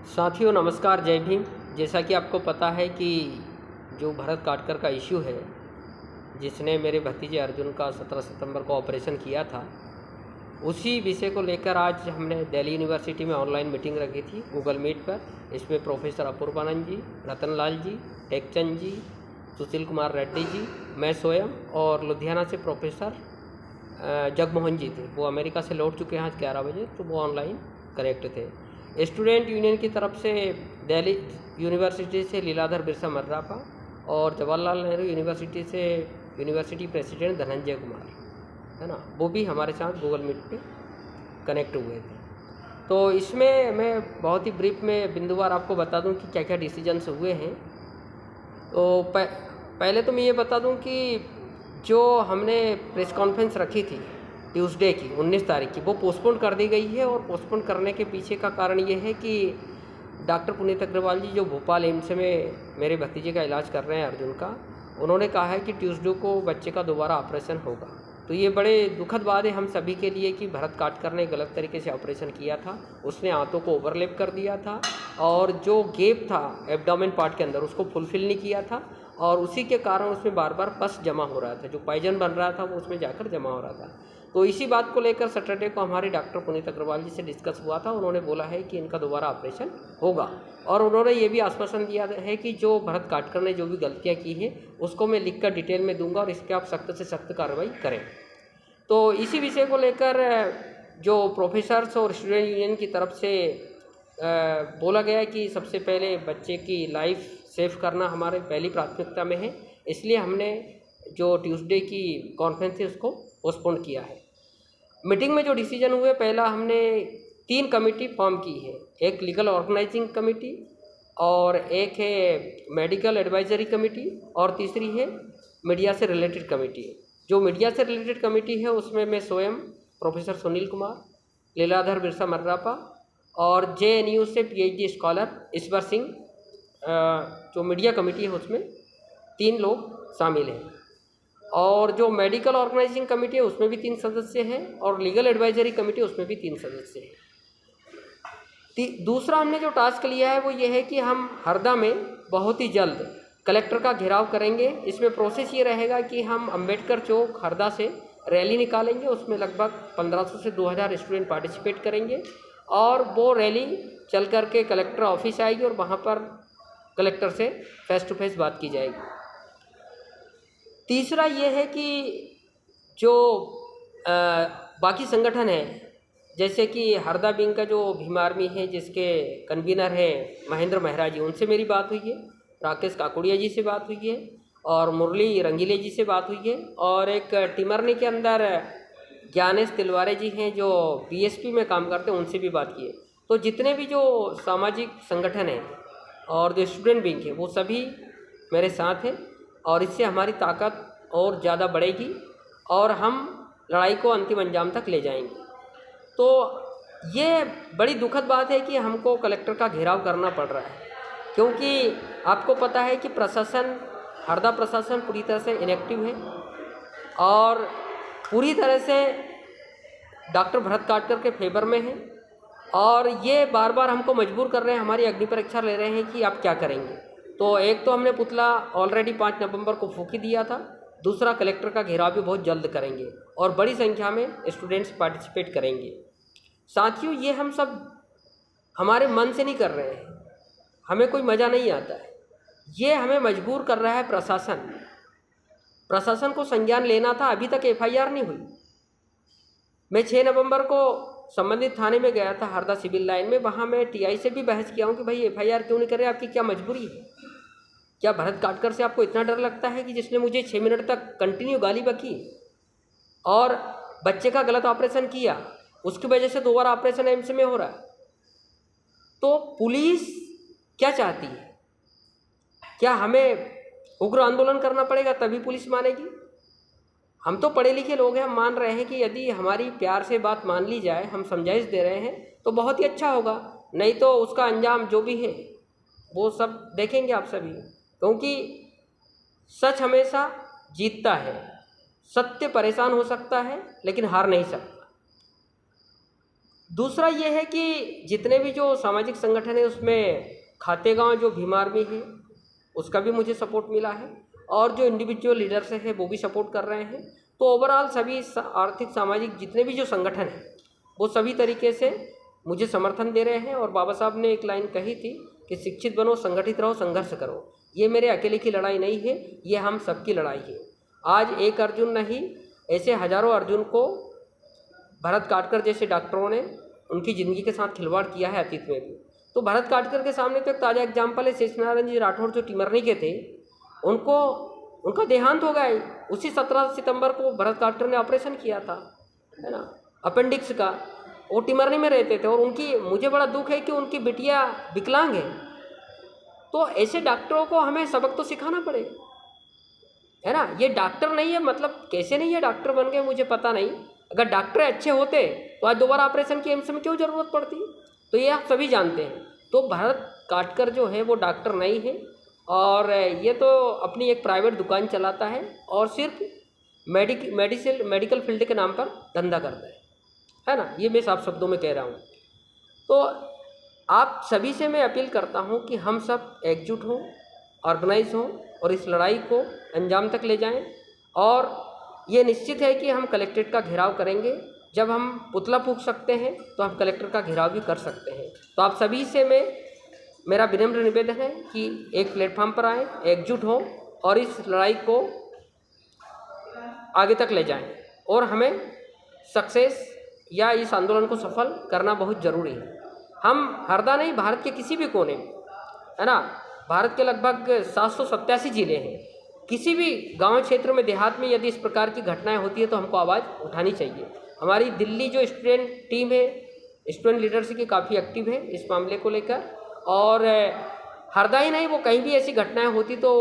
साथियों नमस्कार, जय भीम। जैसा कि आपको पता है कि जो भरत काटकर का इश्यू है, जिसने मेरे भतीजे अर्जुन का 17 सितंबर को ऑपरेशन किया था, उसी विषय को लेकर आज हमने दिल्ली यूनिवर्सिटी में ऑनलाइन मीटिंग रखी थी गूगल मीट पर। इसमें प्रोफेसर अपूर्वानंद जी, रतनलाल जी, टेकचंद जी, सुशील कुमार रेड्डी जी, मैं स्वयं और लुधियाना से प्रोफेसर जगमोहन जी थे। वो अमेरिका से लौट चुके हैं आज 11 बजे, तो वो ऑनलाइन कनेक्ट थे। स्टूडेंट यूनियन की तरफ से दिल्ली यूनिवर्सिटी से लीलाधर बिरसा मर्रापा और जवाहरलाल नेहरू यूनिवर्सिटी से यूनिवर्सिटी प्रेसिडेंट धनंजय कुमार, है ना, वो भी हमारे साथ गूगल मीट पे कनेक्ट हुए थे। तो इसमें मैं बहुत ही ब्रीफ में बिंदुवार आपको बता दूं कि क्या क्या डिसीजंस हुए हैं। तो पहले तो मैं ये बता दूं कि जो हमने प्रेस कॉन्फ्रेंस रखी थी ट्यूसडे की 19 तारीख की, वो पोस्टपोन कर दी गई है। और पोस्टपोन करने के पीछे का कारण ये है कि डॉक्टर पुनीत अग्रवाल जी, जो भोपाल एम्स में मेरे भतीजे का इलाज कर रहे हैं अर्जुन का, उन्होंने कहा है कि ट्यूसडे को बच्चे का दोबारा ऑपरेशन होगा। तो ये बड़े दुखद बात है हम सभी के लिए कि भरत काटकर ने गलत तरीके से ऑपरेशन किया था। उसने आंतों को ओवरलैप कर दिया था और जो गैप था एब्डोमेन पार्ट के अंदर उसको फुलफिल नहीं किया था, और उसी के कारण उसमें बार बार पस जमा हो रहा था। जो पॉइजन बन रहा था वो उसमें जाकर जमा हो रहा था। तो इसी बात को लेकर सैटरडे को हमारे डॉक्टर पुनीत अग्रवाल जी से डिस्कस हुआ था। उन्होंने बोला है कि इनका दोबारा ऑपरेशन होगा, और उन्होंने ये भी आश्वासन दिया है कि जो भरत काटकर ने जो भी गलतियाँ की हैं उसको मैं लिखकर डिटेल में दूंगा और इस पर आप सख्त से सख्त कार्रवाई करें। तो इसी विषय को लेकर जो प्रोफेसर्स और स्टूडेंट यूनियन की तरफ से बोला गया है कि सबसे पहले बच्चे की लाइफ सेव करना हमारे पहली प्राथमिकता में है। इसलिए हमने जो ट्यूसडे की कॉन्फ्रेंस है उसको पोस्टपोन किया है। मीटिंग में जो डिसीजन हुए, पहला हमने 3 कमेटी फॉर्म की है। एक लीगल ऑर्गेनाइजिंग कमेटी, और एक है मेडिकल एडवाइजरी कमेटी, और तीसरी है मीडिया से रिलेटेड कमेटी। जो मीडिया से रिलेटेड कमेटी है उसमें मैं स्वयं, प्रोफेसर सुनील कुमार, लीलाधर बिरसा मर्रापा और JNU से PhD स्कॉलर ईश्वर सिंह, जो मीडिया कमेटी है उसमें 3 लोग शामिल हैं। और जो मेडिकल ऑर्गेनाइजिंग कमेटी है उसमें भी 3 सदस्य हैं, और लीगल एडवाइजरी कमेटी उसमें भी 3 सदस्य हैं। दूसरा हमने जो टास्क लिया है वो ये है कि हम हरदा में बहुत ही जल्द कलेक्टर का घेराव करेंगे। इसमें प्रोसेस ये रहेगा कि हम अंबेडकर चौक हरदा से रैली निकालेंगे। उसमें लगभग 1500 से 2000 स्टूडेंट पार्टिसिपेट करेंगे, और वो रैली चल करके कलेक्टर ऑफिस आएगी और वहाँ पर कलेक्टर से फेस टू फेस बात की जाएगी। तीसरा ये है कि जो बाकी संगठन है, जैसे कि हरदा विंग का जो भीम आर्मी है जिसके कन्वीनर है महेंद्र मेहरा जी, उनसे मेरी बात हुई है। राकेश काकुड़िया जी से बात हुई है, और मुरली रंगीले जी से बात हुई है, और एक टिमरनी के अंदर ज्ञानेश तिलवारे जी हैं जो BSP में काम करते हैं, उनसे भी बात की है। तो जितने भी जो सामाजिक संगठन हैं और जो स्टूडेंट विंग है वो सभी मेरे साथ हैं, और इससे हमारी ताकत और ज़्यादा बढ़ेगी और हम लड़ाई को अंतिम अंजाम तक ले जाएंगे। तो ये बड़ी दुखद बात है कि हमको कलेक्टर का घेराव करना पड़ रहा है, क्योंकि आपको पता है कि प्रशासन, हरदा प्रशासन पूरी तरह से इनएक्टिव है और पूरी तरह से डॉक्टर भरत काटकर के फेवर में है, और ये बार बार हमको मजबूर कर रहे हैं, हमारी अग्नि परीक्षा ले रहे हैं कि आप क्या करेंगे। तो एक तो हमने पुतला ऑलरेडी 5 नवंबर को फूंक ही दिया था, दूसरा कलेक्टर का घेराव भी बहुत जल्द करेंगे और बड़ी संख्या में स्टूडेंट्स पार्टिसिपेट करेंगे। साथियों, ये हम सब हमारे मन से नहीं कर रहे हैं, हमें कोई मज़ा नहीं आता है, ये हमें मजबूर कर रहा है प्रशासन। प्रशासन को संज्ञान लेना था, अभी तक FIR नहीं हुई। मैं 6 नवंबर को संबंधित थाने में गया था, हरदा सिविल लाइन में। वहाँ मैं TI से भी बहस किया हूँ कि भाई FIR क्यों नहीं कर रहे, आपकी क्या मजबूरी है? क्या भरत काटकर से आपको इतना डर लगता है कि जिसने मुझे 6 मिनट तक कंटिन्यू गाली बकी और बच्चे का गलत ऑपरेशन किया, उसकी वजह से दोबारा ऑपरेशन एम्स में हो रहा है? तो पुलिस क्या चाहती है? क्या हमें उग्र आंदोलन करना पड़ेगा तभी पुलिस मानेगी? हम तो पढ़े लिखे लोग हैं, हम मान रहे हैं कि यदि हमारी प्यार से बात मान ली जाए, हम समझाइश दे रहे हैं तो बहुत ही अच्छा होगा, नहीं तो उसका अंजाम जो भी है वो सब देखेंगे आप सभी। क्योंकि सच हमेशा जीतता है, सत्य परेशान हो सकता है लेकिन हार नहीं सकता। दूसरा ये है कि जितने भी जो सामाजिक संगठन है उसमें खातेगांव जो भीम आर्मी है उसका भी मुझे सपोर्ट मिला है, और जो इंडिविजुअल लीडर्स हैं वो भी सपोर्ट कर रहे हैं। तो ओवरऑल सभी आर्थिक सामाजिक जितने भी जो संगठन हैं वो सभी तरीके से मुझे समर्थन दे रहे हैं। और बाबा साहब ने एक लाइन कही थी कि शिक्षित बनो, संगठित रहो, संघर्ष करो। ये मेरे अकेले की लड़ाई नहीं है, ये हम सबकी लड़ाई है। आज एक अर्जुन नहीं, ऐसे हजारों अर्जुन को भरत काटकर जैसे डॉक्टरों ने उनकी ज़िंदगी के साथ खिलवाड़ किया है अतीत में भी। तो भरत काटकर के सामने तो एक ताज़ा एग्जाम्पल है, शेषनारायण जी राठौर जो टिमरनी के थे, उनका देहांत हो गया। उसी 17 सितंबर को भरत काटकर ने ऑपरेशन किया था, है ना, अपेंडिक्स का। वो टिमरनी में रहते थे, और मुझे बड़ा दुख है कि उनकी बिटिया विकलांग है। तो ऐसे डॉक्टरों को हमें सबक तो सिखाना पड़ेगा, है ना। ये डॉक्टर नहीं है, मतलब कैसे नहीं ये डॉक्टर बन गए मुझे पता नहीं। अगर डॉक्टर अच्छे होते तो आज दोबारा ऑपरेशन की एम्स में क्यों ज़रूरत पड़ती। तो ये आप सभी जानते हैं। तो भरत काटकर जो है वो डॉक्टर नहीं है, और ये तो अपनी एक प्राइवेट दुकान चलाता है और सिर्फ मेडिकल फील्ड के नाम पर धंधा करता है ना। ये मैं साफ शब्दों में कह रहा हूँ। तो आप सभी से मैं अपील करता हूँ कि हम सब एकजुट हों, ऑर्गेनाइज हों, और इस लड़ाई को अंजाम तक ले जाएं। और ये निश्चित है कि हम कलेक्ट्रेट का घेराव करेंगे। जब हम पुतला फूंक सकते हैं तो हम कलेक्टर का घेराव भी कर सकते हैं। तो आप सभी से मेरा विनम्र निवेदन है कि एक प्लेटफॉर्म पर आएँ, एकजुट हों, और इस लड़ाई को आगे तक ले जाएं। और हमें सक्सेस या इस आंदोलन को सफल करना बहुत ज़रूरी है। हम हरदा नहीं, भारत के किसी भी कोने में, है ना, भारत के लगभग 787 ज़िले हैं। किसी भी गांव क्षेत्र में, देहात में यदि इस प्रकार की घटनाएं होती है तो हमको आवाज़ उठानी चाहिए। हमारी दिल्ली जो स्टूडेंट टीम है, स्टूडेंट लीडरशिप की काफ़ी एक्टिव है इस मामले को लेकर। और हरदा ही नहीं, वो कहीं भी ऐसी घटनाएं होती तो